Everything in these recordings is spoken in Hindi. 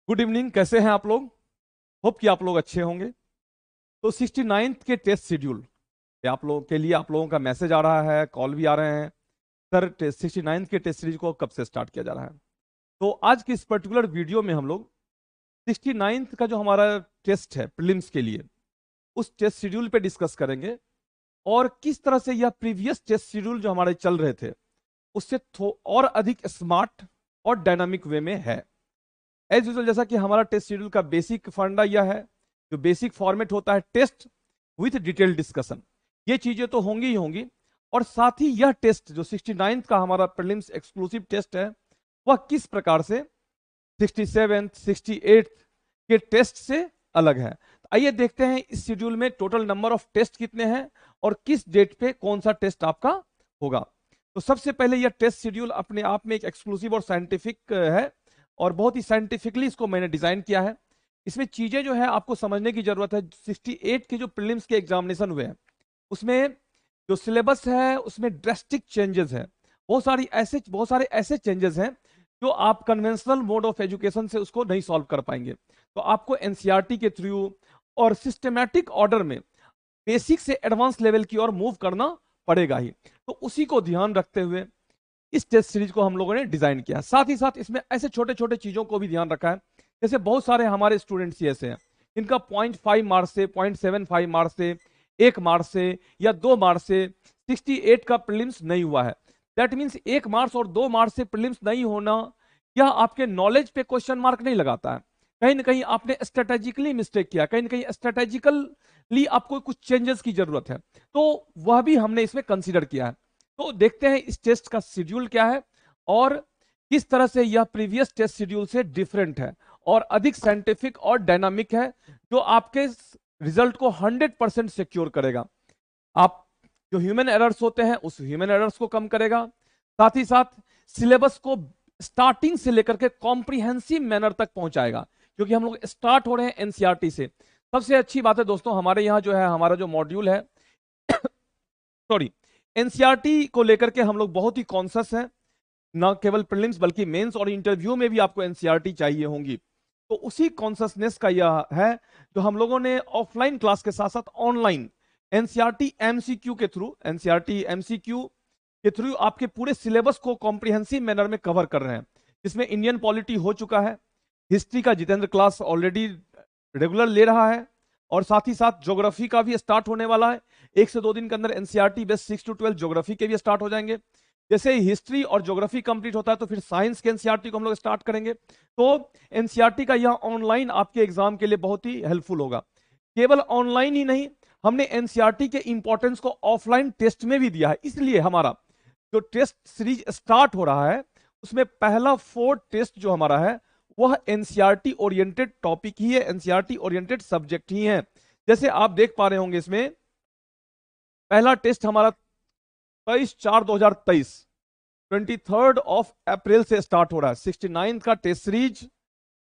गुड इवनिंग, कैसे हैं आप लोग? होप कि आप लोग अच्छे होंगे। तो 69th के टेस्ट शेड्यूल पे आप लोगों के लिए आप लोगों का मैसेज आ रहा है, कॉल भी आ रहे हैं। सर 69th के टेस्ट सीरीज को कब से स्टार्ट किया जा रहा है? तो आज की इस पर्टिकुलर वीडियो में हम लोग 69th का जो हमारा टेस्ट है प्रीलिम्स के लिए, उस टेस्ट शेड्यूल पे डिस्कस करेंगे और किस तरह से यह प्रीवियस टेस्ट शेड्यूल जो हमारे चल रहे थे उससे और अधिक स्मार्ट और डायनामिक वे में है। एज यूजल जैसा कि हमारा टेस्ट शेड्यूल का बेसिक फंडा यह है, जो बेसिक फॉर्मेट होता है टेस्ट विथ डिटेल डिस्कशन, ये चीजें तो होंगी ही होंगी। और साथ ही यह टेस्ट जो 69th का हमारा प्रीलिम्स एक्सक्लूसिव टेस्ट है, वह किस प्रकार से 67th 68th के टेस्ट से अलग है। तो आइए देखते हैं इस शेड्यूल में टोटल नंबर ऑफ टेस्ट कितने हैं और किस डेट पे कौन सा टेस्ट आपका होगा। तो सबसे पहले यह टेस्ट शेड्यूल अपने आप में एक एक्सक्लूसिव और साइंटिफिक है और बहुत ही साइंटिफिकली इसको मैंने डिजाइन किया है। इसमें चीजें जो है आपको समझने की जरूरत है। 68 के जो प्रीलिम्स के एग्जामिनेशन हुए हैं उसमें जो सिलेबस है उसमें ड्रेस्टिक चेंजेस है। बहुत सारे ऐसे चेंजेस हैं जो आप कन्वेंशनल मोड ऑफ एजुकेशन से उसको नहीं सॉल्व कर पाएंगे। तो आपको एनसीईआरटी के थ्रू और सिस्टमैटिक ऑर्डर में बेसिक से एडवांस लेवल की ओर मूव करना पड़ेगा ही। तो उसी को ध्यान रखते हुए इस टेस्ट सीरीज को हम लोगों ने डिजाइन किया। साथ ही साथ इसमें ऐसे छोटे छोटे चीजों को भी ध्यान रखा है, जैसे बहुत सारे हमारे स्टूडेंट्स ही ऐसे हैं इनका 0.5 मार्क्स से 0.75 मार्क्स से 1 मार्क्स से या 2 मार्क्स से 68 का प्रीलिम्स नहीं हुआ है। दैट मीन्स 1 मार्क्स और 2 मार्क्स से प्रीलिम्स नहीं होना यह आपके नॉलेज पे क्वेश्चन मार्क नहीं लगाता है। कहीं ना कहीं आपने स्ट्रेटेजिकली मिस्टेक किया, कहीं ना कहीं स्ट्रेटेजिकली आपको कुछ चेंजेस की जरूरत है, तो वह भी हमने इसमें कंसिडर किया है। तो देखते हैं इस टेस्ट का शेड्यूल क्या है और किस तरह से यह प्रीवियस टेस्ट शेड्यूल से डिफरेंट है और अधिक साइंटिफिक और डायनामिक है, जो आपके रिजल्ट को 100% सिक्योर करेगा। आप जो ह्यूमन एरर्स होते हैं उस ह्यूमन एरर्स को कम करेगा, साथ ही साथ सिलेबस को स्टार्टिंग से लेकर के कॉम्प्रिहेंसिव मैनर तक पहुंचाएगा, क्योंकि हम लोग स्टार्ट हो रहे हैं एनसीईआरटी से। सबसे अच्छी बात है दोस्तों, हमारे यहाँ जो है हमारा जो मॉड्यूल है सॉरी एनसीईआरटी को लेकर के हम लोग बहुत ही कॉन्शियस हैं। ना केवल प्रीलिम्स बल्कि मेंस और इंटरव्यू में भी आपको एनसीईआरटी चाहिए होंगी। तो उसी कॉन्शियसनेस का यह है जो हम लोगों ने ऑफलाइन क्लास के साथ साथ ऑनलाइन एनसीईआरटी एमसीक्यू के थ्रू आपके पूरे सिलेबस को कॉम्प्रिहेंसिव मैनर में कवर कर रहे हैं। इसमें इंडियन पॉलिटी हो चुका है, हिस्ट्री का जितेंद्र क्लास ऑलरेडी रेगुलर ले रहा है और साथ ही साथ ज्योग्राफी का भी स्टार्ट होने वाला है। 1 से 2 दिन के अंदर एनसीईआरटी बेस्ट 6 to 12 ज्योग्राफी के भी स्टार्ट हो जाएंगे। जैसे ही हिस्ट्री और ज्योग्राफी कंप्लीट होता है तो फिर साइंस के एनसीईआरटी को हम लोग स्टार्ट करेंगे। तो एनसीईआरटी का यह ऑनलाइन आपके एग्जाम के लिए बहुत ही हेल्पफुल होगा। केवल ऑनलाइन ही नहीं, हमने एनसीईआरटी के इंपॉर्टेंस को ऑफलाइन टेस्ट में भी दिया है। इसलिए हमारा जो टेस्ट सीरीज स्टार्ट हो रहा है उसमें पहला 4 टेस्ट जो हमारा है वह एनसीईआरटी ओरिएंटेड टॉपिक ही है, एनसीईआरटी ओरिएंटेड सब्जेक्ट ही है। जैसे आप देख पा रहे होंगे इसमें पहला टेस्ट हमारा 23/4/2023 23 अप्रैल से स्टार्ट हो रहा है। 69 का टेस्ट सीरीज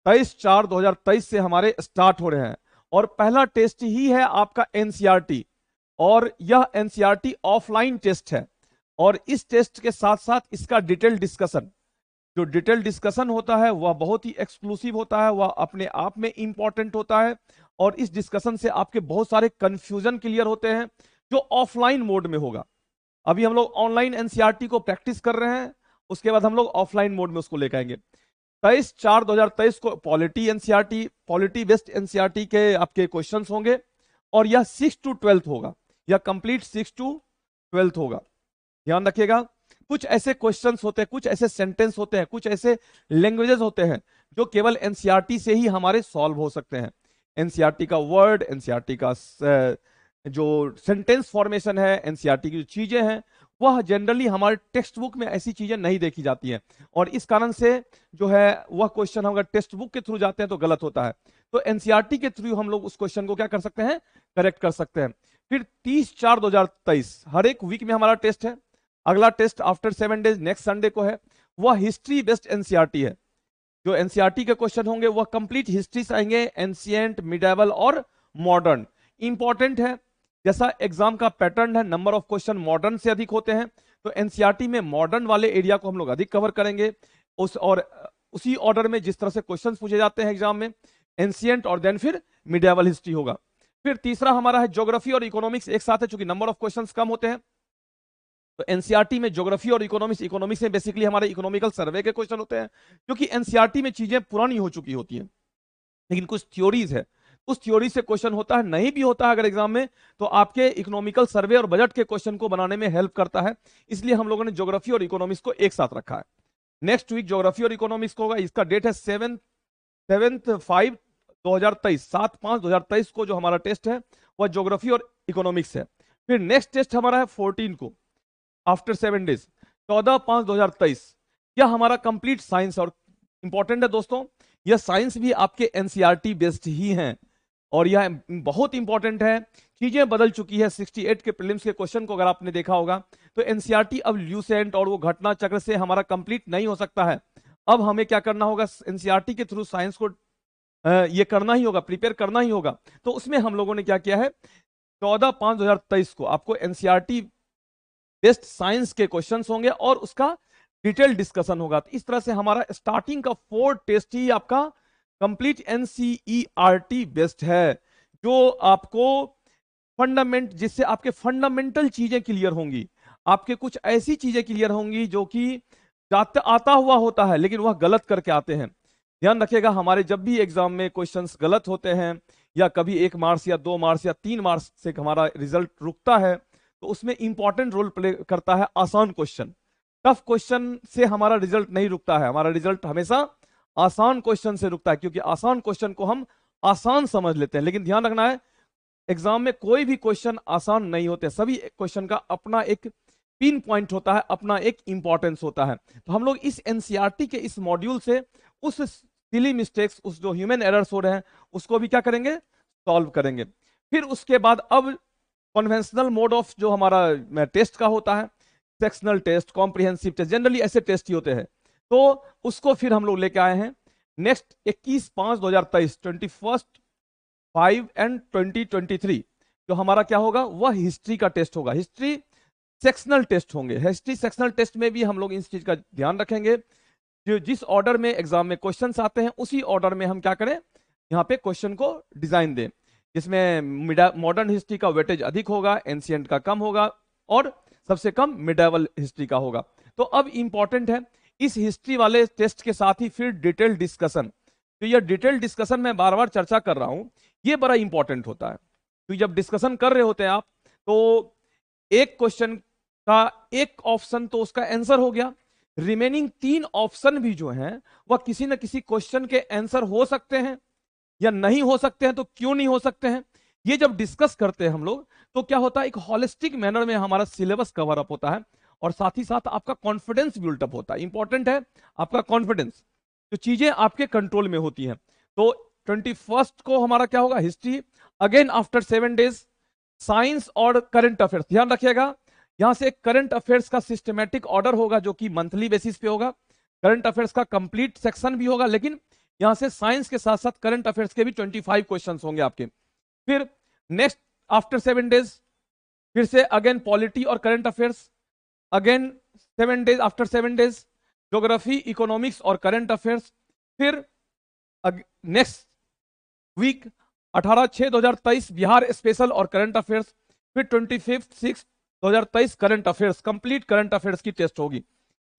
23/4/2023 से हमारे स्टार्ट हो रहे हैं और पहला टेस्ट ही है आपका एनसीईआरटी और यह एनसीईआरटी ऑफलाइन टेस्ट है। और इस टेस्ट के साथ साथ इसका डिटेल डिस्कशन, जो डिटेल डिस्कशन होता है वह बहुत ही एक्सक्लूसिव होता है, वह अपने आप में इंपॉर्टेंट होता है और इस डिस्कशन से आपके बहुत सारे कंफ्यूजन क्लियर होते हैं जो ऑफलाइन मोड में होगा। अभी हम लोग ऑनलाइन एनसीईआरटी को प्रैक्टिस कर रहे हैं, उसके बाद हम लोग ऑफलाइन मोड में उसको लेकर आएंगे। 23/4/2023 को polity NCERT, polity based NCERT के आपके क्वेश्चंस होंगे और यह 6 to 12 होगा, यह कंप्लीट 6 to 12 होगा। ध्यान रखिएगा, कुछ ऐसे क्वेश्चंस होते हैं, कुछ ऐसे सेंटेंस होते हैं, कुछ ऐसे लैंग्वेजेस होते हैं जो केवल एनसीईआरटी से ही हमारे सॉल्व हो सकते हैं। एनसीईआरटी का वर्ड, एनसीईआरटी का जो सेंटेंस फॉर्मेशन है, एनसीईआरटी की जो चीजें हैं वह जनरली हमारे टेक्स्ट बुक में ऐसी चीजें नहीं देखी जाती हैं और इस कारण से जो है वह क्वेश्चन हम अगर टेक्स्ट बुक के थ्रू जाते हैं तो गलत होता है। तो एनसीईआरटी के थ्रू हम लोग उस क्वेश्चन को क्या कर सकते हैं, करेक्ट कर सकते हैं। फिर 30/4/2023 हर एक वीक में हमारा टेस्ट है। अगला test after 7 days next Sunday को है, वह हिस्ट्री बेस्ड एनसीईआरटी है। जो एनसीईआरटी के क्वेश्चन होंगे वह कंप्लीट हिस्ट्री से आएंगे, एंशिएंट, मिडेवल और मॉडर्न। इंपॉर्टेंट है, जैसा एग्जाम का पैटर्न है, नंबर ऑफ क्वेश्चन मॉडर्न से अधिक होते हैं, तो एनसीईआरटी में मॉडर्न वाले एरिया को हम लोग अधिक कवर करेंगे। उस और उसी ऑर्डर में जिस तरह से क्वेश्चंस पूछे जाते हैं एग्जाम में, एंशिएंट और देन फिर मिडिएवल हिस्ट्री होगा। फिर तीसरा हमारा है ज्योग्राफी और इकोनॉमिक्स एक साथ है, चूंकि नंबर ऑफ क्वेश्चंस कम होते हैं। तो एनसीईआरटी में ज्योग्राफी और इकोनॉमिक्स में बेसिकली हमारे इकोनॉमिकल सर्वे के क्वेश्चन होते हैं, क्योंकि एनसीईआरटी में चीजें पुरानी हो चुकी होती हैं, लेकिन कुछ थ्योरीज है, उस थ्योरी से क्वेश्चन होता है, नहीं भी होता है अगर एग्जाम में, तो आपके इकोनॉमिकल सर्वे और बजट के क्वेश्चन को बनाने में हेल्प करता है। इसलिए हम लोगों ने ज्योग्राफी और इकोनॉमिक्स को एक साथ रखा है। नेक्स्ट वीक ज्योग्राफी और इकोनॉमिक्स को होगा, इसका डेट है 7/5/2023, 7/5/2023 को जो हमारा टेस्ट है वह ज्योग्राफी और इकोनॉमिक्स है। फिर नेक्स्ट टेस्ट हमारा है 14 को, आफ्टर 7 डेज, 14/5/2023, यह हमारा कंप्लीट साइंस और इंपॉर्टेंट है दोस्तों, यह साइंस भी आपके एनसीईआरटी बेस्ड ही हैं और यह बहुत इंपॉर्टेंट है। चीजें बदल चुकी है, 68 के प्रीलिम्स के क्वेश्चन को अगर आपने देखा होगा तो एनसीईआरटी अब ल्यूसेंट और वो घटना चक्र से हमारा कंप्लीट नहीं हो सकता है। अब हमें क्या करना होगा, एनसीईआरटी के थ्रू साइंस को ये करना ही होगा, प्रिपेयर करना ही होगा। तो उसमें हम लोगों ने क्या किया है, 14/5/2023 को आपको एनसीईआरटी बेस्ड साइंस के क्वेश्चंस होंगे और उसका डिटेल डिस्कशन होगा। तो इस तरह से हमारा स्टार्टिंग का 4 टेस्ट ही आपका कंप्लीट एनसीईआरटी बेस्ड है, जो आपको फंडामेंट, जिससे आपके फंडामेंटल चीजें क्लियर होंगी, आपके कुछ ऐसी चीजें क्लियर होंगी जो कि आता हुआ होता है लेकिन वह गलत करके आते हैं। ध्यान रखिएगा, हमारे जब भी एग्जाम में क्वेश्चंस गलत होते हैं या कभी 1 मार्क्स या 2 मार्क्स या 3 मार्क्स से हमारा रिजल्ट रुकता है, तो उसमें इंपॉर्टेंट रोल प्ले करता है आसान क्वेश्चन। टफ क्वेश्चन से हमारा रिजल्ट नहीं रुकता है, हमारा रिजल्ट हमेशा आसान क्वेश्चन से रुकता है, क्योंकि आसान क्वेश्चन को हम आसान समझ लेते हैं। लेकिन ध्यान रखना है, एग्जाम में कोई भी क्वेश्चन आसान नहीं होते, सभी क्वेश्चन का अपना एक पिन पॉइंट होता है, अपना एक इंपॉर्टेंस होता है। तो हम लोग इस एनसीईआरटी के इस मॉड्यूल से उस सिली मिस्टेक्स, उस जो ह्यूमन एरर्स हो रहे हैं उसको भी क्या करेंगे, सॉल्व करेंगे। फिर उसके बाद अब कन्वेंशनल मोड ऑफ जो हमारा टेस्ट का होता है, sectional test, comprehensive test, generally ऐसे टेस्ट ही होते हैं, तो उसको फिर हम लोग लेके आए हैं नेक्स्ट 21/5/2023, 21/5 एंड 2023, जो हमारा क्या होगा, वह हिस्ट्री का टेस्ट होगा। हिस्ट्री सेक्शनल टेस्ट होंगे। हिस्ट्री सेक्शनल टेस्ट में भी हम लोग इस चीज का ध्यान रखेंगे, जो जिस ऑर्डर में एग्जाम में क्वेश्चंस आते हैं उसी ऑर्डर में हम क्या करें, यहाँ पे क्वेश्चन को डिजाइन दें, जिसमें मॉडर्न हिस्ट्री का वेटेज अधिक होगा, एंशिएंट का कम होगा और सबसे कम मिडिएवल हिस्ट्री का होगा। तो अब इंपॉर्टेंट है, इस हिस्ट्री वाले टेस्ट के साथ ही फिर डिटेल डिस्कशन, तो यह डिटेल डिस्कशन मैं बार बार चर्चा कर रहा हूं, ये बड़ा इंपॉर्टेंट होता है। तो जब डिस्कशन कर रहे होते हैं आप, तो एक क्वेश्चन का एक ऑप्शन तो उसका आंसर हो गया, रिमेनिंग 3 ऑप्शन भी जो हैं वह किसी न किसी क्वेश्चन के आंसर हो सकते हैं या नहीं हो सकते हैं। तो क्यों नहीं हो सकते हैं, ये जब डिस्कस करते हैं हम लोग, तो क्या होता है, एक होलिस्टिक मैनर में हमारा सिलेबस कवर अप होता है और साथ ही साथ आपका कॉन्फिडेंस बिल्ट अप होता है। इंपॉर्टेंट है आपका कॉन्फिडेंस, तो चीजें आपके कंट्रोल में होती हैं। तो 21 को हमारा क्या होगा, history, again after 7 days science और करंट अफेयर्स। ध्यान रखिएगा, यहां से करंट अफेयर्स का सिस्टमैटिक ऑर्डर होगा जो कि मंथली बेसिस पे होगा, करंट अफेयर्स का कंप्लीट सेक्शन भी होगा, लेकिन यहां से साइंस के साथ साथ करंट अफेयर्स के भी 25 क्वेश्चंस होंगे आपके। फिर नेक्स्ट आफ्टर 7 डेज फिर से अगेन पॉलिटी और current affairs, again 7 days, after 7 days geography, economics और करंट अफेयर्स। फिर नेक्स्ट वीक 18/6/2023 बिहार स्पेशल और करंट अफेयर्स। फिर 25/6/2023 current affairs, complete current affairs की टेस्ट होगी।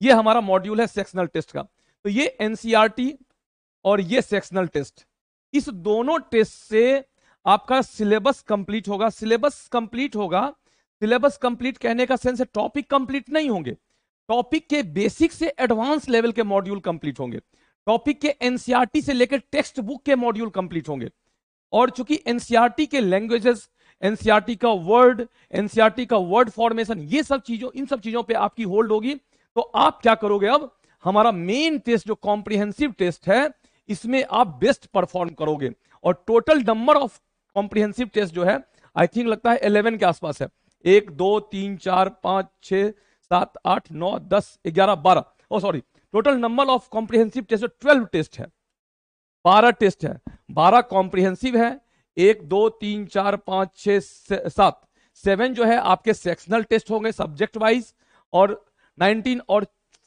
ये हमारा मॉड्यूल है सेक्शनल टेस्ट का। तो ये एनसीईआरटी और ये सेक्शनल टेस्ट, इस दोनों टेस्ट से आपका सिलेबस कंप्लीट होगा। सिलेबस कंप्लीट होगा, सिलेबस कंप्लीट कहने का सेंस है टॉपिक कंप्लीट नहीं होंगे, टॉपिक के बेसिक से एडवांस लेवल के मॉड्यूल कंप्लीट होंगे, टॉपिक के एनसीईआरटी से लेकर टेक्स्ट बुक के मॉड्यूल कंप्लीट होंगे। और चूंकि एनसीईआरटी के लैंग्वेजेस, एनसीईआरटी का वर्ड, एनसीईआरटी का वर्ड फॉर्मेशन, ये सब चीजों, इन सब चीजों पे आपकी होल्ड होगी। तो आप क्या करोगे, अब हमारा मेन टेस्ट जो कॉम्प्रिहेंसिव टेस्ट है, इसमें आप बेस्ट परफॉर्म करोगे। और total number of comprehensive test जो है, आई थिंक लगता है 11 के आसपास है। 1 2 3 4 5 6 7 8 9 10 11 12, oh sorry, total number of comprehensive test 12 test है, 12 टेस्ट है, 12 कॉम्प्रिहेंसिव है, 1 2 3 4 5 6 7, 7 जो है आपके सेक्शनल टेस्ट होंगे सब्जेक्ट वाइज, और 19 और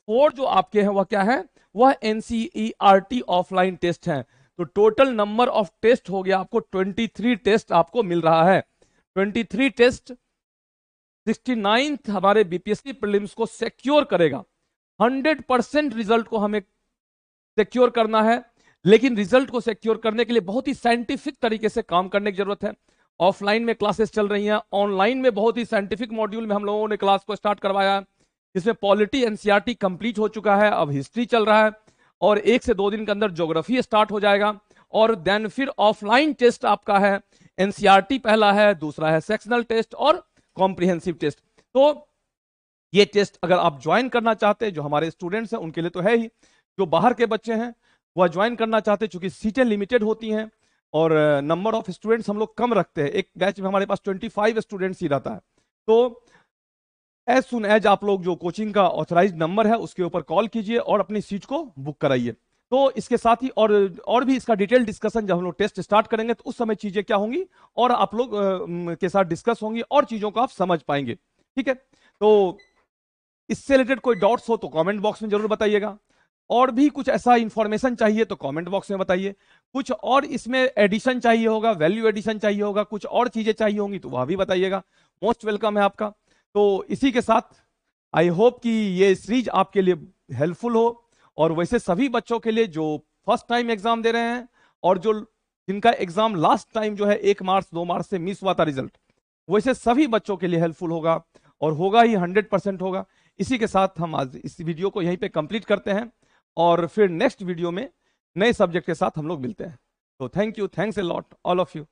4 जो आपके हैं वह क्या है, वह NCERT ऑफलाइन टेस्ट है। तो टोटल नंबर ऑफ टेस्ट हो गया आपको 23 टेस्ट आपको मिल रहा है। 23 टेस्ट 69th हमारे बीपीएससी प्रीलिम्स को सिक्योर करेगा। 100% रिजल्ट को हमें सिक्योर करना है, लेकिन रिजल्ट को सिक्योर करने के लिए बहुत ही साइंटिफिक तरीके से काम करने की जरूरत है। ऑफलाइन में क्लासेस चल रही हैं, ऑनलाइन में बहुत ही साइंटिफिक मॉड्यूल में हम लोगों ने क्लास को स्टार्ट करवाया है। इसमें पॉलिटी एनसीईआरटी कंप्लीट हो चुका है, अब हिस्ट्री चल रहा है और 1 से 2 दिन के अंदर ज्योग्राफी स्टार्ट हो जाएगा। और देन फिर ऑफलाइन टेस्ट आपका है एनसीईआरटी पहला है, दूसरा है सेक्शनल टेस्ट और कॉम्प्रिहेंसिव टेस्ट। तो ये टेस्ट अगर आप ज्वाइन करना चाहते हैं, जो हमारे स्टूडेंट्स हैं उनके लिए तो है ही, जो बाहर के बच्चे हैं वह ज्वाइन करना चाहते हैं, चूंकि सीटें लिमिटेड होती हैं और नंबर ऑफ स्टूडेंट्स हम लोग कम रखते हैं। एक बैच में हमारे पास 25 स्टूडेंट्स ही रहता है। तो एज सुन एज आप लोग जो कोचिंग का ऑथराइज्ड नंबर है उसके ऊपर कॉल कीजिए और अपनी सीट को बुक कराइए। तो इसके साथ ही और भी इसका डिटेल डिस्कशन जब हम लोग टेस्ट स्टार्ट करेंगे तो उस समय चीजें क्या होंगी और आप लोग के साथ डिस्कस होंगी और चीजों को आप समझ पाएंगे। ठीक है, तो इससे रिलेटेड कोई डाउट्स हो तो कमेंट बॉक्स में जरूर बताइएगा, और भी कुछ ऐसा इंफॉर्मेशन चाहिए तो कमेंट बॉक्स में बताइए। कुछ और इसमें एडिशन चाहिए होगा, वैल्यू एडिशन चाहिए होगा, कुछ और चीजें चाहिए होंगी तो वह भी बताइएगा। मोस्ट वेलकम है आपका। तो इसी के साथ आई होप कि ये सीरीज आपके लिए हेल्पफुल हो, और वैसे सभी बच्चों के लिए जो फर्स्ट टाइम एग्जाम दे रहे हैं और जो जिनका एग्जाम लास्ट टाइम जो है 1 मार्च 2 मार्च से मिस हुआ था रिजल्ट, वैसे सभी बच्चों के लिए हेल्पफुल होगा और होगा ही, 100% होगा। इसी के साथ हम आज इस वीडियो को यहीं पे कंप्लीट करते हैं और फिर नेक्स्ट वीडियो में नए सब्जेक्ट के साथ हम लोग मिलते हैं। तो thank you, thanks a lot all of you.